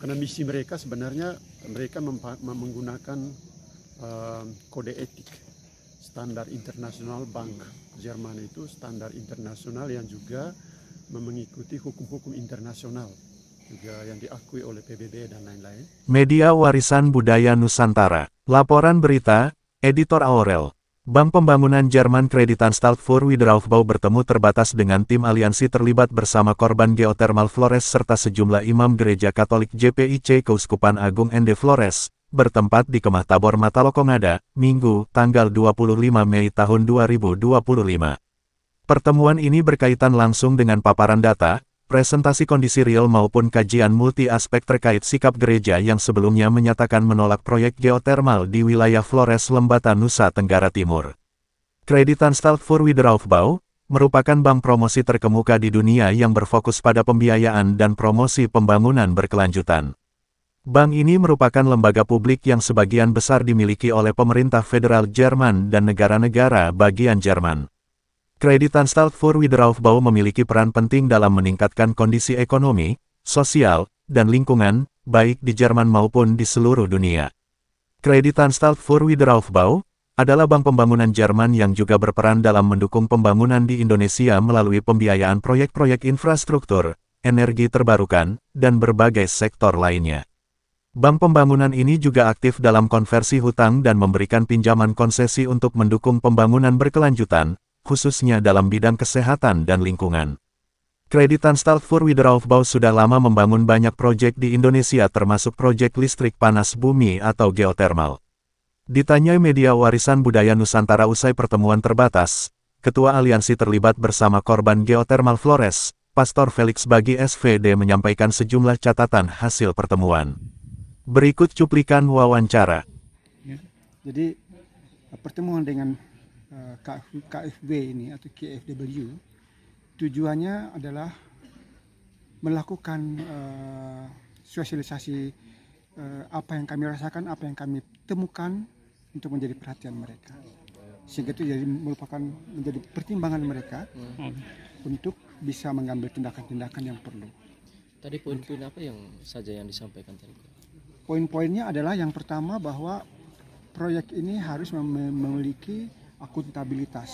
Karena misi mereka sebenarnya mereka menggunakan kode etik standar internasional bank Jerman itu standar internasional yang juga mengikuti hukum-hukum internasional juga yang diakui oleh PBB dan lain-lain. Media Warisan Budaya Nusantara. Laporan berita, Editor Aurel. Bank Pembangunan Jerman Kreditanstalt für Wiederaufbau bertemu terbatas dengan tim aliansi terlibat bersama korban geothermal Flores serta sejumlah imam Gereja Katolik JPIC Keuskupan Agung ND Flores, bertempat di Kemah Tabor Matalokongada, Minggu, tanggal 25 Mei tahun 2025. Pertemuan ini berkaitan langsung dengan paparan data, presentasi kondisi real maupun kajian multi-aspek terkait sikap gereja yang sebelumnya menyatakan menolak proyek geothermal di wilayah Flores Lembata Nusa Tenggara Timur. Kreditanstalt für Wiederaufbau merupakan bank promosi terkemuka di dunia yang berfokus pada pembiayaan dan promosi pembangunan berkelanjutan. Bank ini merupakan lembaga publik yang sebagian besar dimiliki oleh pemerintah federal Jerman dan negara-negara bagian Jerman. Kreditanstalt für Wiederaufbau memiliki peran penting dalam meningkatkan kondisi ekonomi, sosial, dan lingkungan, baik di Jerman maupun di seluruh dunia. Kreditanstalt für Wiederaufbau adalah bank pembangunan Jerman yang juga berperan dalam mendukung pembangunan di Indonesia melalui pembiayaan proyek-proyek infrastruktur, energi terbarukan, dan berbagai sektor lainnya. Bank pembangunan ini juga aktif dalam konversi hutang dan memberikan pinjaman konsesi untuk mendukung pembangunan berkelanjutan, khususnya dalam bidang kesehatan dan lingkungan. Kreditanstalt für Wiederaufbau sudah lama membangun banyak proyek di Indonesia termasuk proyek listrik panas bumi atau geothermal. Ditanyai Media Warisan Budaya Nusantara usai pertemuan terbatas, Ketua Aliansi terlibat bersama korban geothermal Flores, Pastor Felix Bagi SVD menyampaikan sejumlah catatan hasil pertemuan. Berikut cuplikan wawancara. Jadi pertemuan dengan KFW ini atau KFW tujuannya adalah melakukan sosialisasi apa yang kami rasakan, apa yang kami temukan untuk menjadi perhatian mereka. Sehingga itu menjadi pertimbangan mereka untuk bisa mengambil tindakan-tindakan yang perlu. Tadi poin-poin apa yang saja yang disampaikan tadi? Poin-poinnya adalah yang pertama bahwa proyek ini harus memiliki akuntabilitas,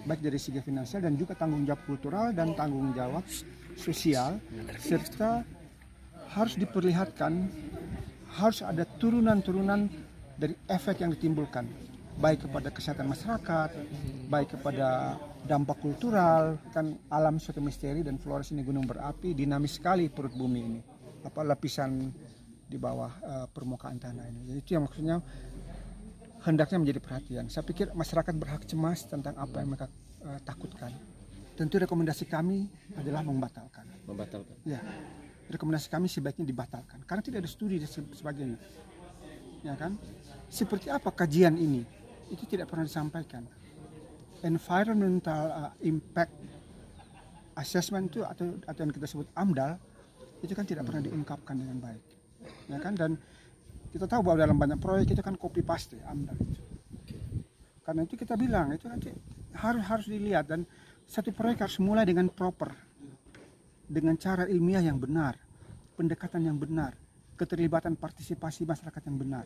baik dari segi finansial dan juga tanggung jawab kultural dan tanggung jawab sosial, serta harus diperlihatkan, harus ada turunan-turunan dari efek yang ditimbulkan, baik kepada kesehatan masyarakat, baik kepada dampak kultural, kan alam suatu misteri dan Flores ini gunung berapi, dinamis sekali perut bumi ini, lapisan di bawah permukaan tanah ini. Jadi itu yang maksudnya hendaknya menjadi perhatian. Saya pikir masyarakat berhak cemas tentang apa yang mereka takutkan. Tentu rekomendasi kami adalah membatalkan. Membatalkan? Ya, rekomendasi kami sebaiknya dibatalkan. Karena tidak ada studi dan sebagainya. Ya kan? Seperti apa kajian ini? Itu tidak pernah disampaikan. Environmental Impact Assessment itu atau yang kita sebut AMDAL, itu kan tidak pernah diungkapkan dengan baik. Ya kan? Dan kita tahu bahwa dalam banyak proyek itu kan copy paste AMDAL itu. Karena itu kita bilang itu nanti harus dilihat, dan satu proyek harus mulai dengan proper, dengan cara ilmiah yang benar, pendekatan yang benar, keterlibatan partisipasi masyarakat yang benar.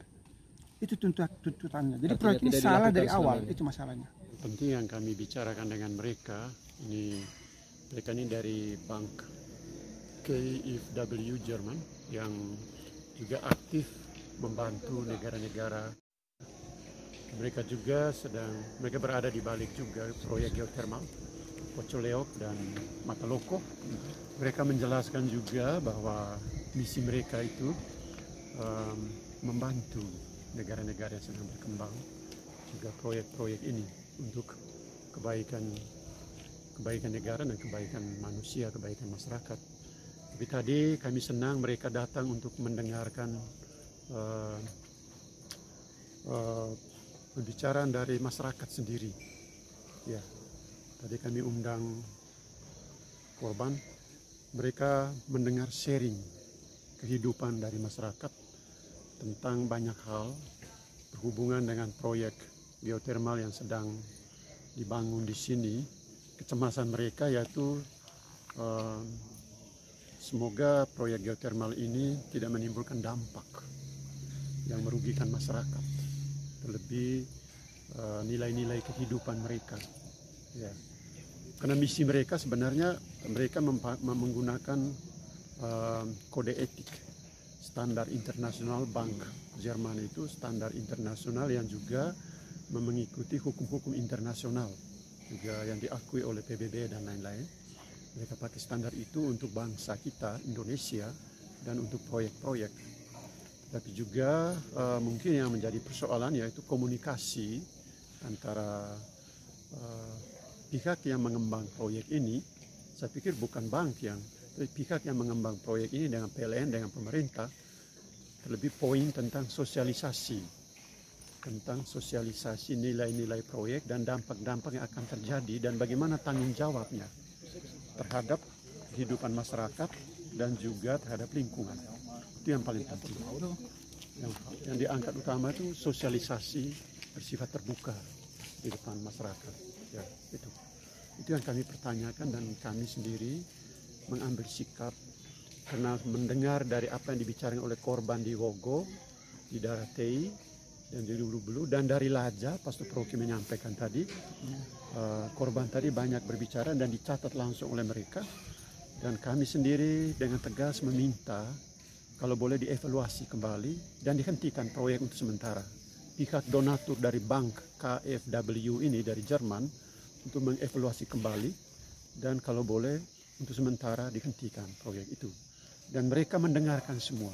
Itu tuntutannya. Jadi proyek ini salah dari awal, itu masalahnya. Penting yang kami bicarakan dengan mereka ini dari Bank KfW Jerman yang juga aktif membantu negara-negara. Mereka berada di balik juga proyek geothermal Pocoleok dan Mataloko. Mereka menjelaskan juga bahwa misi mereka itu membantu negara-negara yang sedang berkembang juga proyek-proyek ini untuk kebaikan negara dan kebaikan manusia, kebaikan masyarakat. Tapi tadi kami senang mereka datang untuk mendengarkan pembicaraan dari masyarakat sendiri. Ya, tadi kami undang korban, mereka mendengar sharing kehidupan dari masyarakat tentang banyak hal berhubungan dengan proyek geothermal yang sedang dibangun di sini. Kecemasan mereka yaitu semoga proyek geothermal ini tidak menimbulkan dampak yang merugikan masyarakat, terlebih nilai-nilai kehidupan mereka. Ya. Karena misi mereka sebenarnya mereka menggunakan kode etik standar internasional bank Jerman, itu standar internasional yang juga mengikuti hukum-hukum internasional juga yang diakui oleh PBB dan lain-lain. Mereka pakai standar itu untuk bangsa kita Indonesia dan untuk proyek-proyek. Tapi juga mungkin yang menjadi persoalan yaitu komunikasi antara pihak yang mengembang proyek ini. Saya pikir bukan bank tapi pihak yang mengembang proyek ini dengan PLN, dengan pemerintah. Terlebih poin tentang sosialisasi nilai-nilai proyek dan dampak-dampak yang akan terjadi dan bagaimana tanggung jawabnya terhadap kehidupan masyarakat dan juga terhadap lingkungan. Itu yang paling penting. Yang diangkat utama itu sosialisasi bersifat terbuka di depan masyarakat. Ya, itu yang kami pertanyakan dan kami sendiri mengambil sikap karena mendengar dari apa yang dibicarakan oleh korban di Wogo, di daerah TI dan di Lulu-Belu dan dari Laja, Pastor Proki menyampaikan tadi, korban tadi banyak berbicara dan dicatat langsung oleh mereka. Dan kami sendiri dengan tegas meminta kalau boleh dievaluasi kembali dan dihentikan proyek untuk sementara. Pihak donatur dari bank KfW ini dari Jerman untuk mengevaluasi kembali dan kalau boleh untuk sementara dihentikan proyek itu. Dan mereka mendengarkan semua.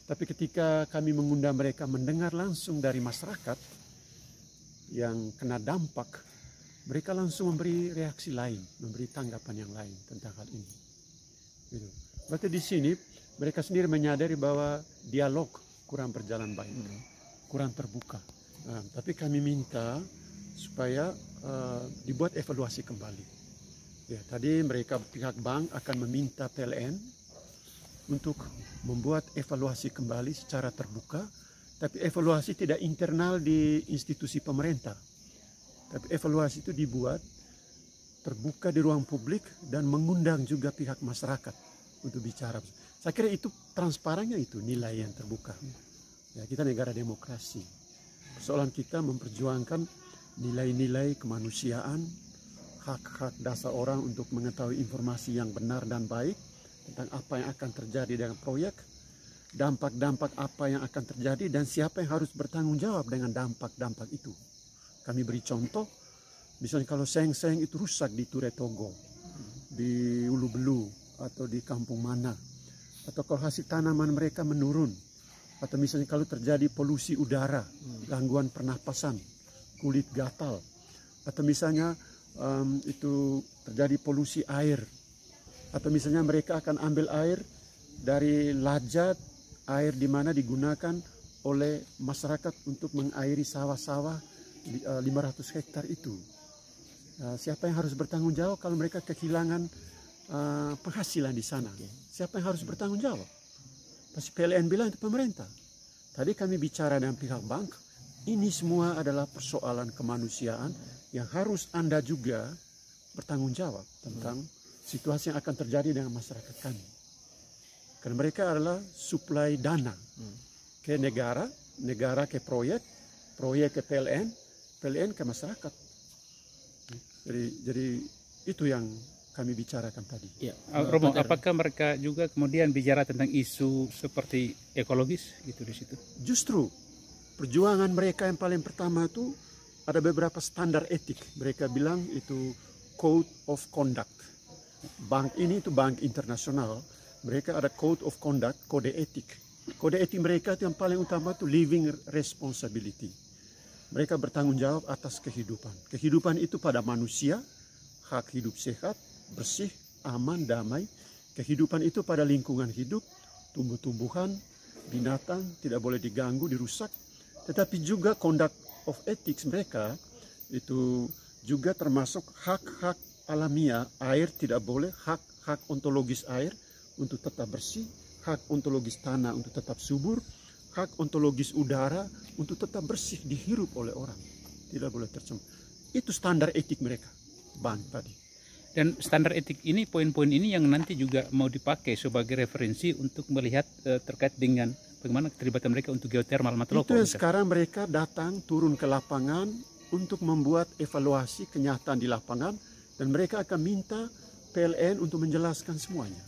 Tapi ketika kami mengundang mereka mendengar langsung dari masyarakat yang kena dampak, mereka langsung memberi reaksi lain, memberi tanggapan yang lain tentang hal ini. Gitu. Berarti di sini mereka sendiri menyadari bahwa dialog kurang berjalan baik, kurang terbuka. Nah, tapi kami minta supaya dibuat evaluasi kembali. Ya, tadi mereka pihak bank akan meminta PLN untuk membuat evaluasi kembali secara terbuka, tapi evaluasi tidak internal di institusi pemerintah. Tapi evaluasi itu dibuat terbuka di ruang publik dan mengundang juga pihak masyarakat untuk bicara. Saya kira itu transparannya itu nilai yang terbuka. Ya, kita negara demokrasi. Persoalan kita memperjuangkan nilai-nilai kemanusiaan, hak-hak dasar orang untuk mengetahui informasi yang benar dan baik tentang apa yang akan terjadi dengan proyek, dampak-dampak apa yang akan terjadi dan siapa yang harus bertanggung jawab dengan dampak-dampak itu. Kami beri contoh, misalnya kalau seng-seng itu rusak di Turetogo, di Ulu-Belu atau di kampung mana, atau kalau hasil tanaman mereka menurun, atau misalnya kalau terjadi polusi udara, gangguan pernapasan, kulit gatal, atau misalnya itu terjadi polusi air, atau misalnya mereka akan ambil air dari lajat, air di mana digunakan oleh masyarakat untuk mengairi sawah-sawah 500 hektar itu. Siapa yang harus bertanggung jawab kalau mereka kehilangan penghasilan di sana? Siapa yang harus bertanggung jawab? Pasti PLN bilang itu pemerintah. Tadi kami bicara dengan pihak bank, ini semua adalah persoalan kemanusiaan yang harus Anda juga bertanggung jawab tentang situasi yang akan terjadi dengan masyarakat kami. Karena mereka adalah suplai dana ke negara, negara ke proyek, proyek ke PLN, PLN ke masyarakat. Jadi itu yang kami bicarakan tadi. Ya, Romo, apakah mereka juga kemudian bicara tentang isu seperti ekologis gitu di situ? Justru perjuangan mereka yang paling pertama itu ada beberapa standar etik. Mereka bilang itu Code of Conduct. Bank ini itu bank internasional, mereka ada Code of Conduct, kode etik. Kode etik mereka itu yang paling utama itu living responsibility. Mereka bertanggung jawab atas kehidupan. Kehidupan itu pada manusia, hak hidup sehat, bersih, aman, damai. Kehidupan itu pada lingkungan hidup, tumbuh-tumbuhan, binatang, tidak boleh diganggu, dirusak. Tetapi juga conduct of ethics mereka itu juga termasuk hak-hak alamiah, air tidak boleh, hak ontologis air untuk tetap bersih, hak ontologis tanah untuk tetap subur, hak ontologis udara untuk tetap bersih dihirup oleh orang, tidak boleh tercemar. Itu standar etik mereka, bank tadi. Dan standar etik ini, poin-poin ini yang nanti juga mau dipakai sebagai referensi untuk melihat terkait dengan bagaimana keterlibatan mereka untuk geothermal Matuloko. Itu yang sekarang mereka datang turun ke lapangan untuk membuat evaluasi kenyataan di lapangan, dan mereka akan minta PLN untuk menjelaskan semuanya,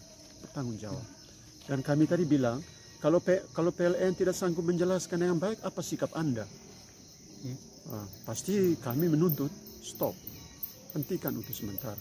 bertanggung jawab. Dan kami tadi bilang, kalau PLN tidak sanggup menjelaskan dengan baik, apa sikap Anda? Pasti kami menuntut stop, hentikan untuk sementara.